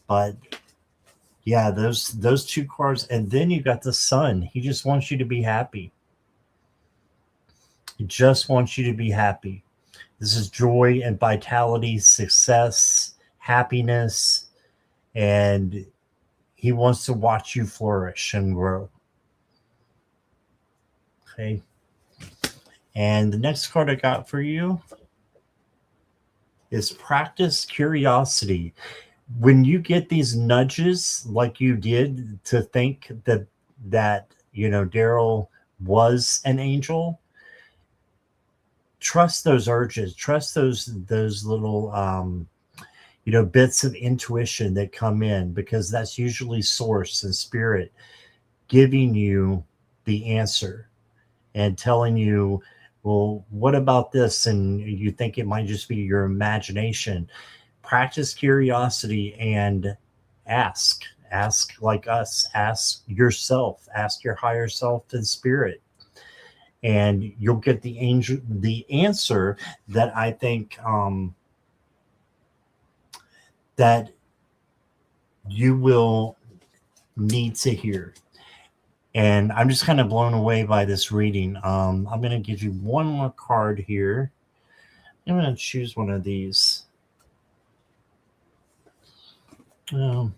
S2: But yeah, those two cards, and then you got the sun. He just wants you to be happy. He just wants you to be happy. This is joy and vitality, success, happiness, and he wants to watch you flourish and grow. Okay. And the next card I got for you is practice curiosity. When you get these nudges like you did to think that Daryl was an angel, trust those urges, trust those little bits of intuition that come in, because that's usually source and spirit giving you the answer and telling you, well, what about this? And you think it might just be your imagination. Practice curiosity and ask. Ask like us. Ask yourself. Ask your higher self and spirit. And you'll get the answer that I think that you will need to hear. And I'm just kind of blown away by this reading. I'm going to give you one more card here. I'm going to choose one of these. Um,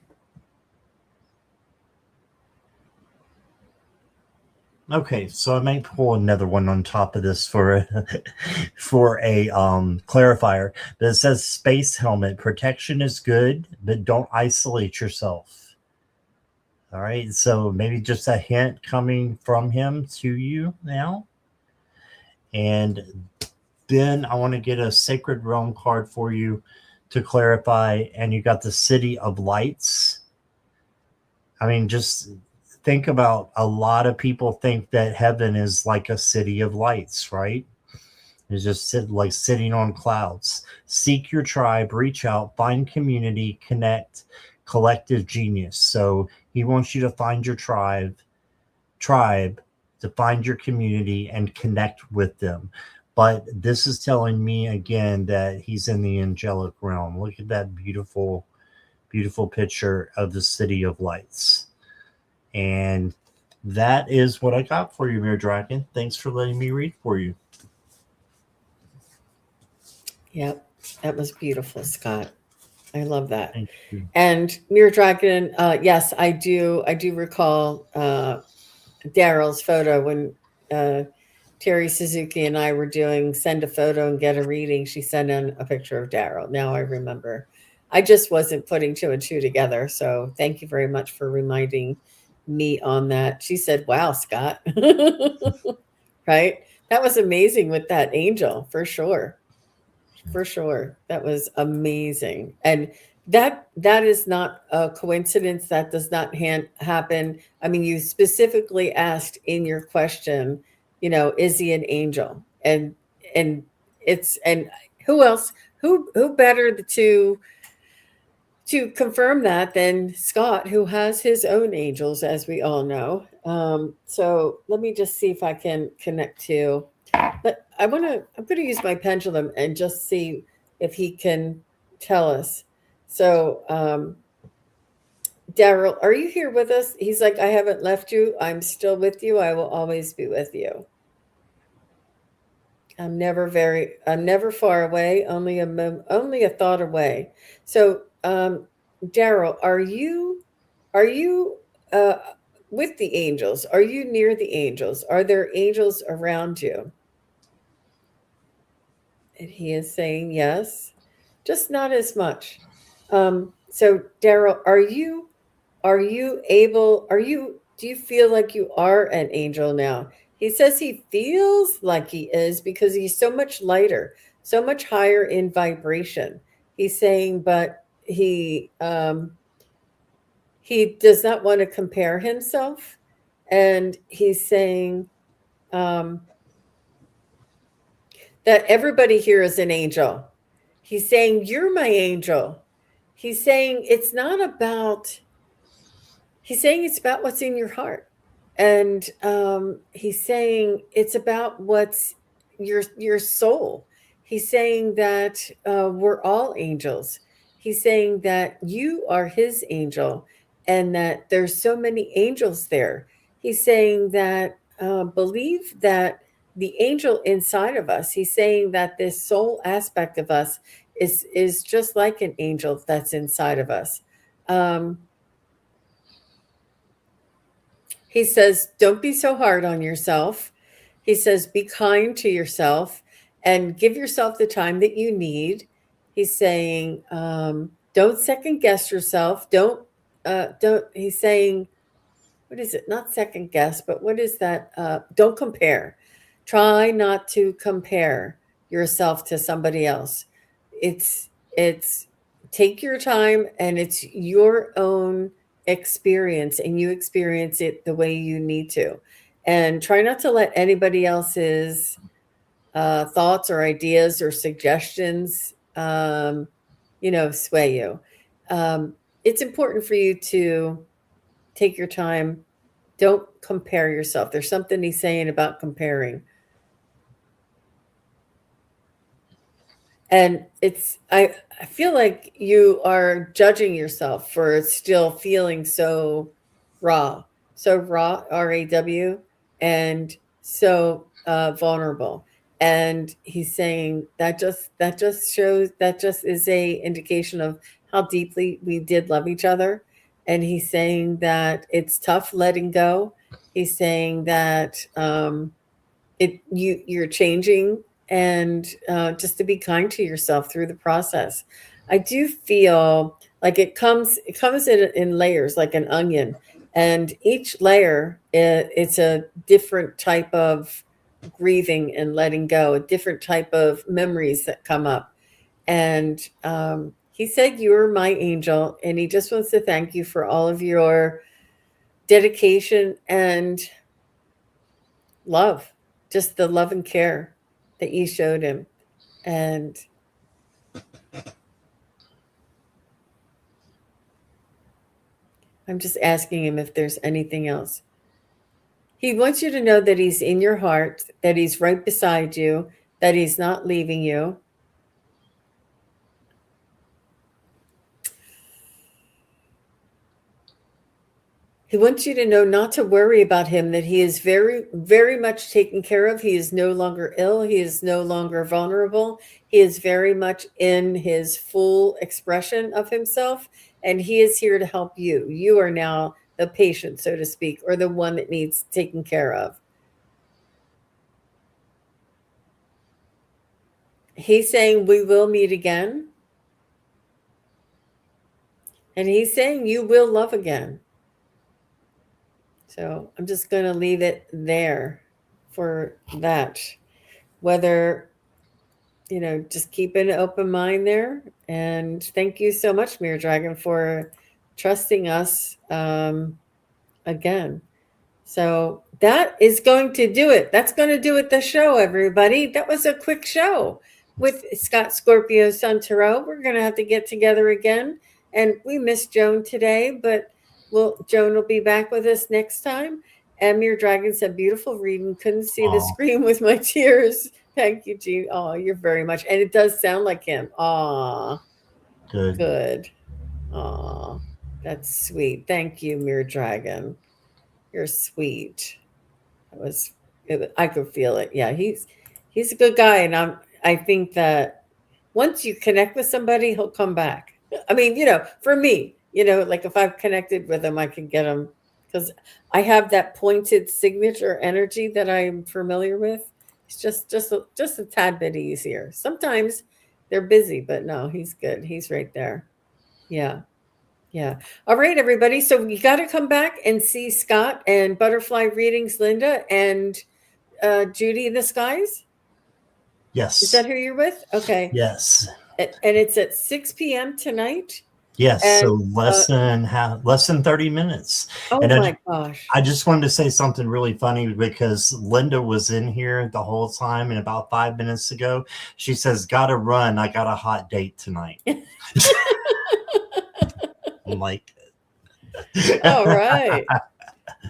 S2: okay, so I might pull another one on top of this for a clarifier. But it says space helmet protection is good, but don't isolate yourself. All right, so maybe just a hint coming from him to you now. And then I want to get a sacred realm card for you to clarify. And you got the city of lights. I mean, just think about, a lot of people think that heaven is like a city of lights, right? It's just like sitting on clouds. Seek your tribe, reach out, find community, connect, collective genius. So he wants you to find your tribe, to find your community and connect with them. But this is telling me again that he's in the angelic realm. Look at that beautiful, beautiful picture of the city of lights. And that is what I got for you, Mirror Dragon. Thanks for letting me read for you.
S1: Yep, that was beautiful, Scott. I love that.
S2: Thank you.
S1: And Mirror Dragon, yes, I do. I do recall Daryl's photo when uh, Terry Suzuki and I were doing send a photo and get a reading. She sent in a picture of Daryl. Now I remember. I just wasn't putting two and two together. So thank you very much for reminding me on that. She said, "Wow, Scott." Right? That was amazing with that angel, for sure. For sure. That was amazing. And that is not a coincidence. That does not happen. I mean, you specifically asked in your question, is he an angel? And and who else, who better to confirm that than Scott, who has his own angels, as we all know. So let me just see if I can connect to. But I'm gonna use my pendulum and just see if he can tell us. So, Daryl, are you here with us? He's like, I haven't left you. I'm still with you. I will always be with you. I'm never far away. Only a thought away. So, Daryl, are you uh, with the angels? Are you near the angels? Are there angels around you? And he is saying yes, just not as much. So Daryl, are you able, do you feel like you are an angel now? He says he feels like he is because he's so much lighter, so much higher in vibration. He's saying, but he does not want to compare himself. And he's saying, um, that everybody here is an angel. He's saying, you're my angel. He's saying he's saying it's about what's in your heart. And he's saying it's about what's your soul. He's saying that we're all angels. He's saying that you are his angel and that there's so many angels there. He's saying that believe that the angel inside of us, he's saying that this soul aspect of us is just like an angel that's inside of us. Um, he says, don't be so hard on yourself. He says, be kind to yourself and give yourself the time that you need. He's saying, don't second guess yourself. He's saying, what is it? Not second guess, but what is that? Don't compare. Try not to compare yourself to somebody else. It's take your time and it's your own experience and you experience it the way you need to. And try not to let anybody else's thoughts or ideas or suggestions, sway you. It's important for you to take your time. Don't compare yourself. There's something he's saying about comparing. And I feel like you are judging yourself for still feeling so raw, RAW, and so vulnerable. And he's saying that just shows that just is a indication of how deeply we did love each other. And he's saying that it's tough letting go. He's saying that you're changing, and just to be kind to yourself through the process. I do feel like it comes in layers like an onion, and each layer it's a different type of grieving and letting go, a different type of memories that come up. And he said you're my angel, and he just wants to thank you for all of your dedication and love, just the love and care that you showed him. And I'm just asking him if there's anything else. He wants you to know that he's in your heart, that he's right beside you, that he's not leaving you. He wants you to know not to worry about him, that he is very, very much taken care of. He is no longer ill. He is no longer vulnerable. He is very much in his full expression of himself, and he is here to help you. You are now the patient, so to speak, or the one that needs taken care of. He's saying we will meet again, and he's saying you will love again. So I'm just going to leave it there for that. Whether, just keep an open mind there. And thank you so much, Mirror Dragon, for trusting us again. So that is going to do it. That's going to do it, the show, everybody. That was a quick show with Scott Scorpio Sun Tarot. We're going to have to get together again. And we missed Joan today, but Joan will be back with us next time. And Mirror Dragon said, beautiful reading. Couldn't see the screen with my tears. Thank you, Jean. Oh, you're very much. And it does sound like him. Aw. Good. Aw. That's sweet. Thank you, Mirror Dragon. You're sweet. I could feel it. Yeah, he's a good guy. And I think that once you connect with somebody, he'll come back. I mean, for me, like if I've connected with him, I can get him, because I have that pointed signature energy that I'm familiar with. It's just a tad bit easier. Sometimes they're busy, but no, he's good. He's right there. Yeah. Yeah. All right, everybody. So you got to come back and see Scott and Butterfly Readings, Linda and Judy in the Skies.
S2: Yes.
S1: Is that who you're with? Okay.
S2: Yes.
S1: And it's at 6 p.m. tonight.
S2: Yes, and, so less than 30 minutes.
S1: Oh,
S2: and
S1: my gosh.
S2: I just wanted to say something really funny, because Linda was in here the whole time, and about 5 minutes ago, she says, gotta run. I got a hot date tonight. I'm like,
S1: all right.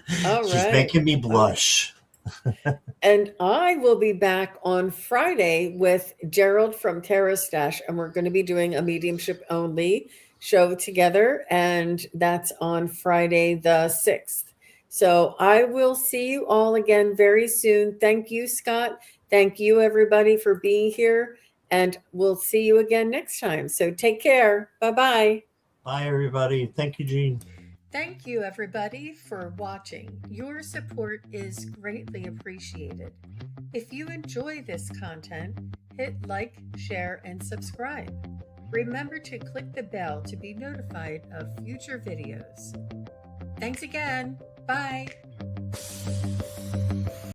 S2: She's making me blush.
S1: And I will be back on Friday with Gerald from Terra Stash, and we're going to be doing a mediumship only show together, and that's on Friday the 6th. So I will see you all again very soon. Thank you, Scott. Thank you, everybody, for being here, and we'll see you again next time. So take care. Bye-bye.
S2: Bye, everybody. Thank you, Jean.
S1: Thank you, everybody, for watching. Your support is greatly appreciated. If you enjoy this content, hit like, share, and subscribe. Remember to click the bell to be notified of future videos. Thanks again. Bye.